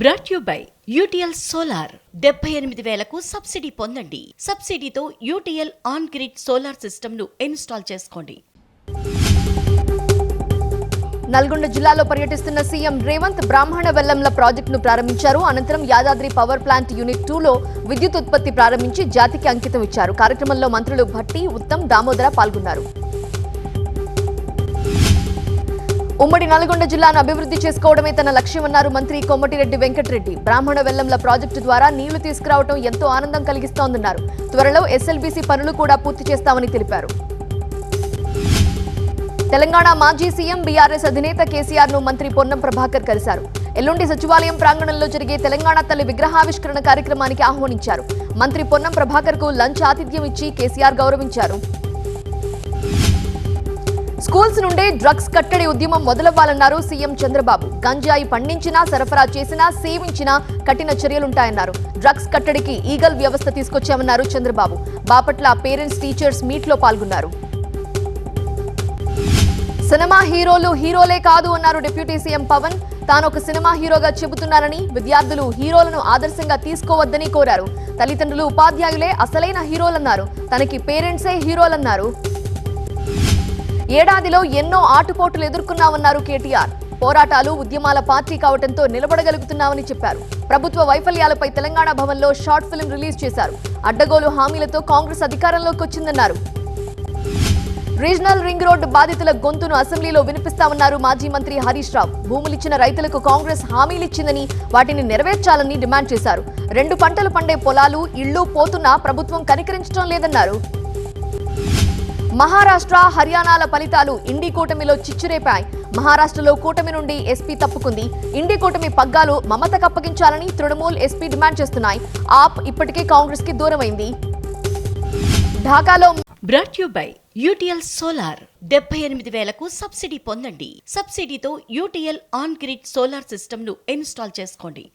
Brought you by UTL solar 78,000కు subsidy పొందండి. సబ్సిడీతో UTL on grid solar system ను ఇన్స్టాల్ చేసుకోండి. నల్గొండ జిల్లాలో పర్యటిస్తున్న సీఎం రేవంత్ బ్రాహ్మణ వెల్లంల ప్రాజెక్టును ప్రారంభించారు. అనంతరం యాదాద్రి పవర్ ప్లాంట్ యూనిట్ 2లో విద్యుత్ ఉత్పత్తి ప్రారంభించి జాతికి అంకితం ఇచ్చారు. కార్యక్రమంలో మంత్రులు భట్టి, ఉత్తమ్, దామోదర పాల్గొన్నారు. ఉమ్మడి నల్గొండ జిల్లాను అభివృద్ధి చేసుకోవడమే తన లక్ష్యమన్నారు మంత్రి కోమటిరెడ్డి వెంకటరెడ్డి. బ్రాహ్మణ వెల్లంల ప్రాజెక్టు ద్వారా నీళ్లు తీసుకురావడం ఎంతో ఆనందం కలిగిస్తోందన్నారు. త్వరలో ఎస్ఎల్బీసీ పనులు కూడా పూర్తి చేస్తామని తెలిపారు. తెలంగాణ మాజీ సీఎం బీఆర్ఎస్ అధినేత కేసీఆర్ ను మంత్రి పొన్నం ప్రభాకర్ కలిశారు. ఎల్లుండి సచివాలయం ప్రాంగణంలో జరిగే తెలంగాణ తల్లి విగ్రహావిష్కరణ కార్యక్రమానికి ఆహ్వానించారు. మంత్రి పొన్నం ప్రభాకర్ కు లంచ్ ఆతిథ్యం ఇచ్చి కేసీఆర్ గౌరవించారు. స్కూల్స్ నుండే డ్రగ్స్ కట్టడి ఉద్యమం మొదలవ్వాలన్నారు సీఎం చంద్రబాబు. గంజాయి పండించినా, సరఫరా చేసినా, సేవించినా కఠిన చర్యలుంటాయన్నారు. డ్రగ్స్ కట్టడికి ఈగల్ వ్యవస్థ తీసుకొచ్చామన్నారు Chandrababu. Bapatla parents teachers meet లో పాల్గొన్నారు. సినిమా హీరోలు హీరోలే కాదు అన్నారు డిప్యూటీ సీఎం పవన్. తానొక సినిమా హీరోగా చెబుతున్నానని, విద్యార్థులు హీరోలను ఆదర్శంగా తీసుకోవద్దని కోరారు. తల్లిదండ్రులు, ఉపాధ్యాయులే అసలైన హీరోలన్నారు. తనకి పేరెంట్సే హీరోలన్నారు. ఏడాదిలో ఎన్నో ఆటుపోటులు ఎదుర్కొన్నామన్నారు కేటీఆర్. పోరాటాలు, ఉద్యమాల పార్టీ కావడంతో నిలబడగలుగుతున్నామని చెప్పారు. ప్రభుత్వ వైఫల్యాలపై తెలంగాణ భవన్లో షార్ట్ ఫిల్మ్ రిలీజ్ చేశారు. అడ్డగోలు హామీలతో కాంగ్రెస్ అధికారంలోకి వచ్చిందన్నారు. రీజనల్ రింగ్ రోడ్డు బాధితుల గొంతును అసెంబ్లీలో వినిపిస్తామన్నారు మాజీ మంత్రి హరీష్ రావు. భూములిచ్చిన రైతులకు కాంగ్రెస్ హామీలిచ్చిందని, వాటిని నెరవేర్చాలని డిమాండ్ చేశారు. 2 పంటలు పండే పొలాలు, ఇళ్లు పోతున్నా ప్రభుత్వం కనికరించడం లేదన్నారు. మహారాష్ట్ర, హర్యానాల ఫలితాలు ఇండి కూటమిలో చిచ్చురేపాయి. మహారాష్ట్రలో కూటమి నుండి ఎస్పీ తప్పుకుంది. ఇండి కూటమి పగ్గాలు మమతకు అప్పగించాలని తృణమూల్, ఎస్పీ డిమాండ్ చేస్తున్నాయి. ఆప్ ఇప్పటికే కాంగ్రెస్ కి దూరమైంది. ఢాకాలో brought you by UTL solar 78,000కు సబ్సిడీ పొందండి. సబ్సిడీతో UTL on grid solar system ను ఇన్స్టాల్ చేసుకోండి.